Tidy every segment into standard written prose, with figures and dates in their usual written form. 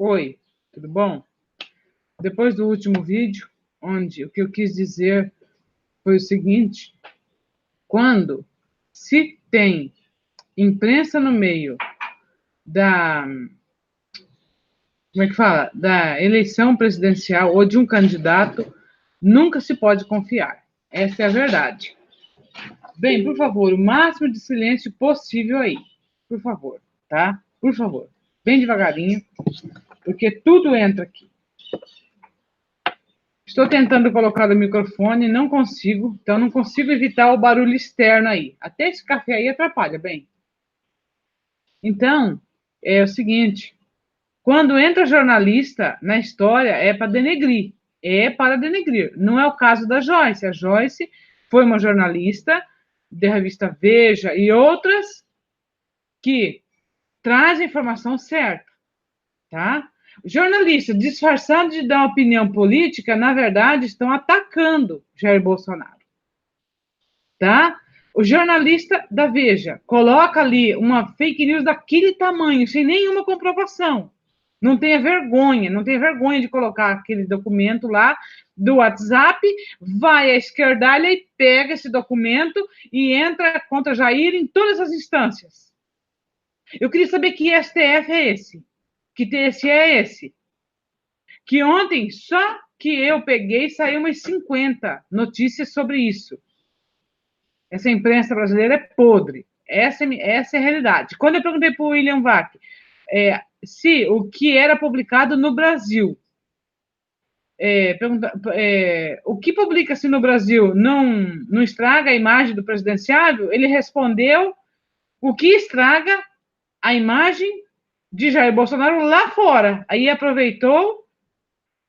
Oi, tudo bom? Depois do último vídeo, onde o que eu quis dizer foi o seguinte: quando se tem imprensa no meio da, como é que fala? Da eleição presidencial ou de um candidato, nunca se pode confiar. Essa é a verdade. Bem, por favor, o máximo de silêncio possível aí. Por favor, tá? Por favor. Bem devagarinho, porque tudo entra aqui. Estou tentando colocar o microfone, não consigo, então não consigo evitar o barulho externo aí. Até esse café aí atrapalha, bem. Então, é o seguinte, quando entra jornalista na história, é para denegrir. É para denegrir. Não é o caso da Joyce. A Joyce foi uma jornalista da revista Veja e outras que traz a informação certa, tá? Jornalistas, disfarçando de dar opinião política, na verdade, estão atacando Jair Bolsonaro, tá? O jornalista da Veja coloca ali uma fake news daquele tamanho, sem nenhuma comprovação. Não tenha vergonha, não tenha vergonha de colocar aquele documento lá do WhatsApp, vai à esquerdalha e pega esse documento e entra contra Jair em todas as instâncias. Eu queria saber que STF é esse, que TSE é esse. Que ontem, só que eu peguei, saiu umas 50 notícias sobre isso. Essa imprensa brasileira é podre. Essa é a realidade. Quando eu perguntei para o William Vac se o que era publicado no Brasil, o que publica-se no Brasil não estraga a imagem do presidenciável, ele respondeu o que estraga a imagem de Jair Bolsonaro lá fora. Aí aproveitou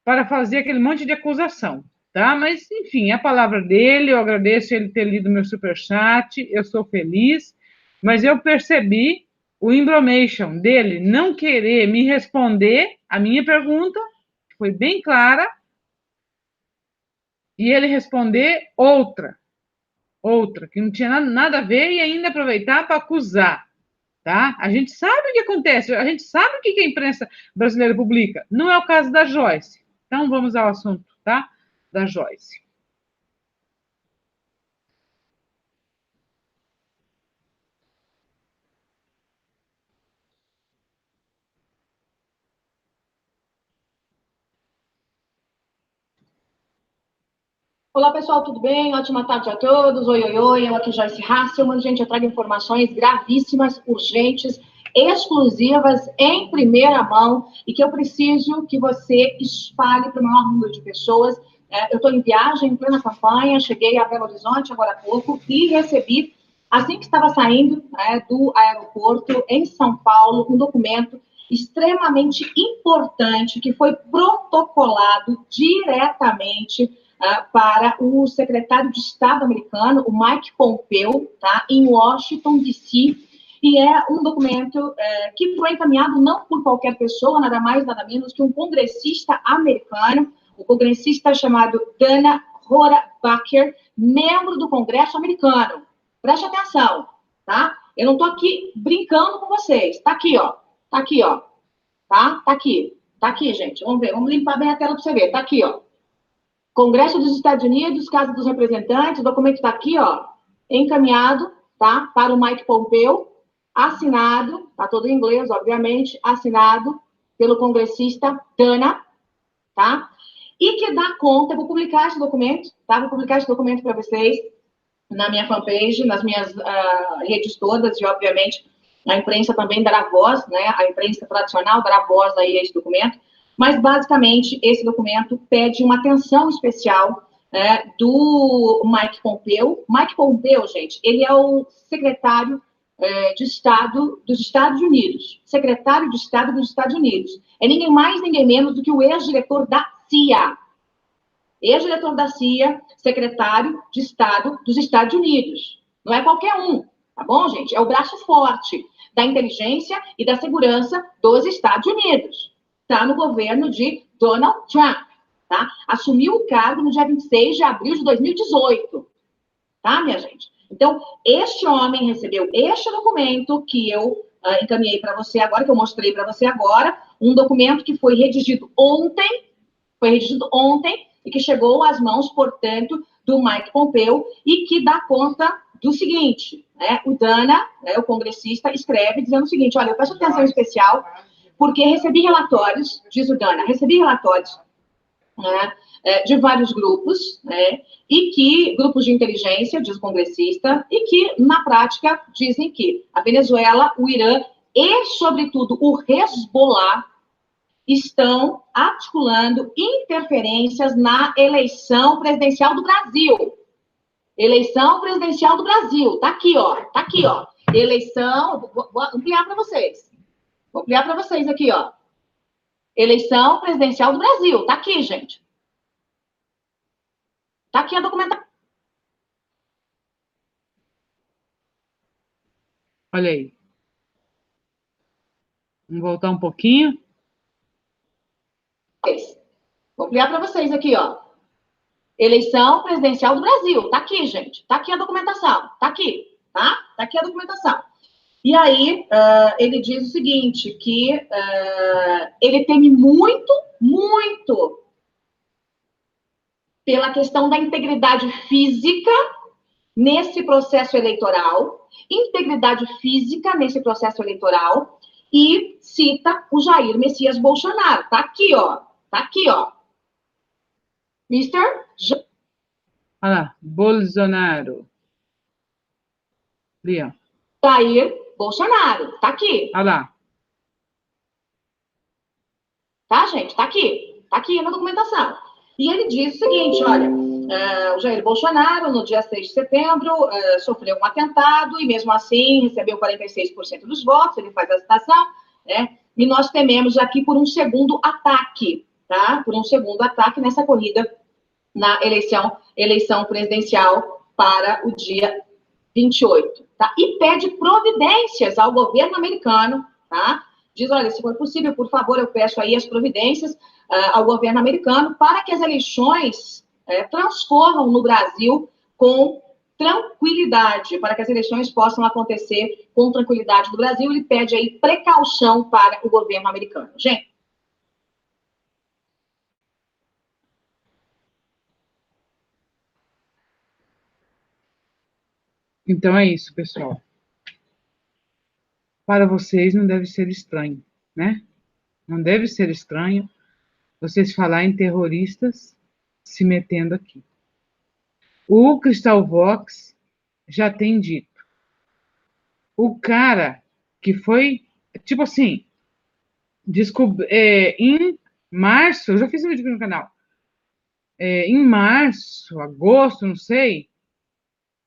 para fazer aquele monte de acusação, tá? Mas, enfim, é a palavra dele, eu agradeço ele ter lido meu superchat, eu sou feliz, mas eu percebi o embromation dele não querer me responder a minha pergunta, que foi bem clara, e ele responder outra, que não tinha nada a ver e ainda aproveitar para acusar, tá? A gente sabe o que acontece, a gente sabe o que a imprensa brasileira publica. Não é o caso da Joyce. Então, vamos ao assunto, tá? Da Joyce. Olá, pessoal, tudo bem? Ótima tarde a todos. Oi, oi, oi. Eu aqui, Joyce Hasselman. Gente, eu trago informações gravíssimas, urgentes, exclusivas, em primeira mão, e que eu preciso que você espalhe para o maior número de pessoas. Eu estou em viagem, em plena campanha, cheguei a Belo Horizonte agora há pouco e recebi, assim que estava saindo do aeroporto em São Paulo, um documento extremamente importante que foi protocolado diretamente para o secretário de Estado americano, o Mike Pompeo, tá, em Washington, D.C., e é um documento que foi encaminhado não por qualquer pessoa, nada mais, nada menos que um congressista americano, um congressista chamado Dana Rohrabacher, membro do Congresso americano. Preste atenção, tá? Eu não estou aqui brincando com vocês. Tá aqui, ó. Tá aqui, ó. Tá? Tá aqui. Tá aqui, gente. Vamos ver. Vamos limpar bem a tela para você ver. Tá aqui, ó. Congresso dos Estados Unidos, Casa dos Representantes, o documento está aqui, ó, encaminhado, tá, para o Mike Pompeo, assinado, tá todo em inglês, obviamente, assinado pelo congressista Dana, tá, e que dá conta, eu vou publicar esse documento, tá, vou publicar esse documento para vocês na minha fanpage, nas minhas redes todas, e, obviamente, a imprensa também dará voz, né, a imprensa tradicional dará voz aí a esse documento. Mas, basicamente, esse documento pede uma atenção especial do Mike Pompeo. Mike Pompeo, gente, ele é o secretário de Estado dos Estados Unidos. Secretário de Estado dos Estados Unidos. É ninguém mais, ninguém menos do que o ex-diretor da CIA. Ex-diretor da CIA, secretário de Estado dos Estados Unidos. Não é qualquer um, tá bom, gente? É o braço forte da inteligência e da segurança dos Estados Unidos. Está no governo de Donald Trump, tá? Assumiu o cargo no dia 26 de abril de 2018, tá, minha gente? Então, este homem recebeu este documento que eu encaminhei para você agora, que eu mostrei para você agora, um documento que foi redigido ontem, e que chegou às mãos, portanto, do Mike Pompeo, e que dá conta do seguinte, né? O Dana, né, o congressista, escreve dizendo o seguinte, olha, eu peço atenção especial, porque recebi relatórios, diz o Dana, recebi relatórios, né, de vários grupos, né, e que, grupos de inteligência, diz o congressista, e que, na prática, dizem que a Venezuela, o Irã e, sobretudo, o Hezbollah estão articulando interferências na eleição presidencial do Brasil. Eleição presidencial do Brasil. Tá aqui, ó. Tá aqui, ó. Eleição... Vou ampliar para vocês. Vou ampliar para vocês aqui, ó. Eleição presidencial do Brasil. Tá aqui, gente. Tá aqui a documentação. Olha aí. Vamos voltar um pouquinho. Vou ampliar para vocês aqui, ó. Eleição presidencial do Brasil. Tá aqui, gente. Tá aqui a documentação. Tá aqui, tá? Tá aqui a documentação. E aí, ele diz o seguinte, que ele teme muito, muito pela questão da integridade física nesse processo eleitoral, e cita o Jair Messias Bolsonaro. Tá aqui, ó. Tá aqui, ó. Mr. Olha lá, Bolsonaro. Ali, ó. Jair Bolsonaro. Tá aqui. Olha lá. Tá, gente? Tá aqui. Tá aqui na documentação. E ele diz o seguinte, olha, o Jair Bolsonaro, no dia 6 de setembro, sofreu um atentado e, mesmo assim, recebeu 46% dos votos, ele faz a citação, né? E nós tememos aqui por um segundo ataque, tá? Por um segundo ataque nessa corrida na eleição presidencial para o dia 28, tá? E pede providências ao governo americano, tá? Diz, olha, se for possível, por favor, eu peço aí as providências ao governo americano para que as eleições transcorram no Brasil com tranquilidade, para que as eleições possam acontecer com tranquilidade no Brasil. Ele pede aí precaução para o governo americano. Gente. Então é isso, pessoal. Para vocês não deve ser estranho, né? Não deve ser estranho vocês falarem em terroristas se metendo aqui. O Crystal Vox já tem dito. O cara que foi, tipo assim, em março, eu já fiz um vídeo aqui no canal, em março, agosto, não sei,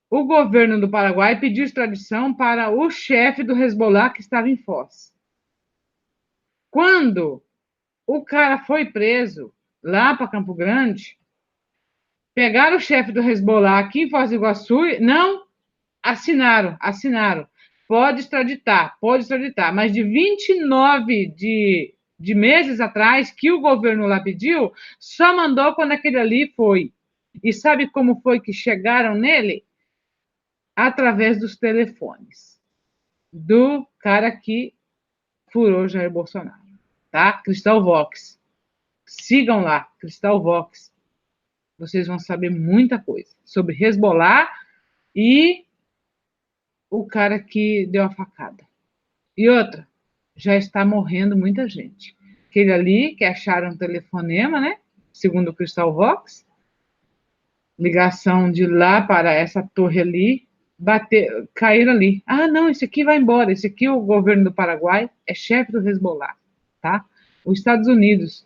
o governo do Paraguai pediu extradição para o chefe do Hezbollah que estava em Foz. Quando o cara foi preso lá para Campo Grande, pegaram o chefe do Hezbollah aqui em Foz do Iguaçu, não assinaram. Pode extraditar, mas de 29 de meses atrás, que o governo lá pediu, só mandou quando aquele ali foi. E sabe como foi que chegaram nele? Através dos telefones do cara que furou Jair Bolsonaro, tá? Crystal Vox. Sigam lá, Crystal Vox. Vocês vão saber muita coisa sobre Hezbollah e o cara que deu a facada. E outra, já está morrendo muita gente. Aquele ali que acharam um telefonema, né? Segundo o Crystal Vox, ligação de lá para essa torre ali, caíram ali. Ah, não, esse aqui vai embora. Esse aqui, o governo do Paraguai, é chefe do Hezbollah, tá? Os Estados Unidos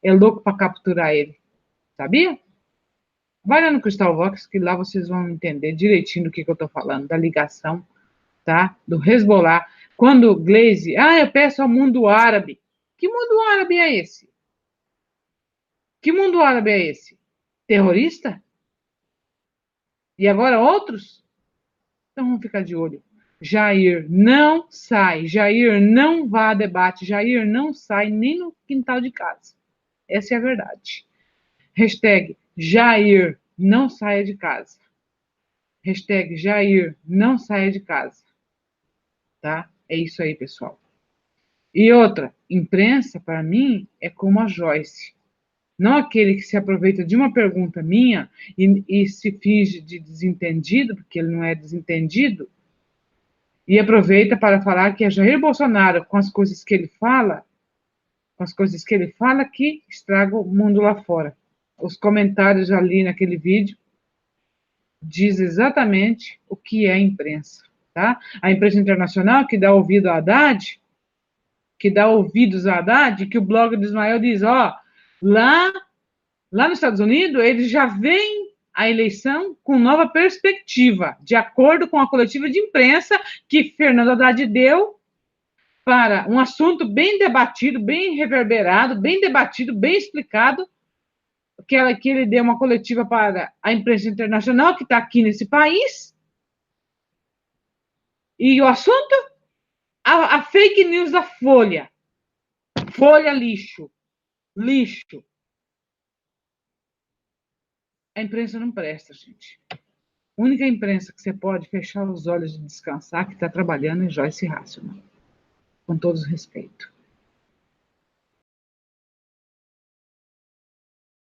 é louco para capturar ele. Sabia? Vai lá no Crystal Vox, que lá vocês vão entender direitinho do que eu estou falando, da ligação, tá? Do Hezbollah. Quando Glaze, eu peço ao mundo árabe. Que mundo árabe é esse? Que mundo árabe é esse? Terrorista? E agora outros? Então vamos ficar de olho. Jair não sai, Jair não vá a debate, Jair não sai nem no quintal de casa. Essa é a verdade. Hashtag Jair não saia de casa. Hashtag Jair não saia de casa. Tá? É isso aí, pessoal. E outra, imprensa, para mim, é como a Joyce. Não aquele que se aproveita de uma pergunta minha e se finge de desentendido, porque ele não é desentendido, e aproveita para falar que é Jair Bolsonaro, com as coisas que ele fala, que estraga o mundo lá fora. Os comentários ali naquele vídeo diz exatamente o que é a imprensa, tá? A imprensa internacional que dá ouvido a Haddad, que dá ouvidos a Haddad, que o blog do Ismael diz, ó, lá nos Estados Unidos, eles já veem a eleição com nova perspectiva, de acordo com a coletiva de imprensa que Fernando Haddad deu para um assunto bem debatido, bem reverberado, bem debatido, bem explicado, que ele deu uma coletiva para a imprensa internacional que está aqui nesse país. E o assunto? A fake news da Folha. Folha lixo. Lixo. A imprensa não presta, gente. A única imprensa que você pode fechar os olhos e descansar que está trabalhando é Joyce Hasselman. Com todo o respeito.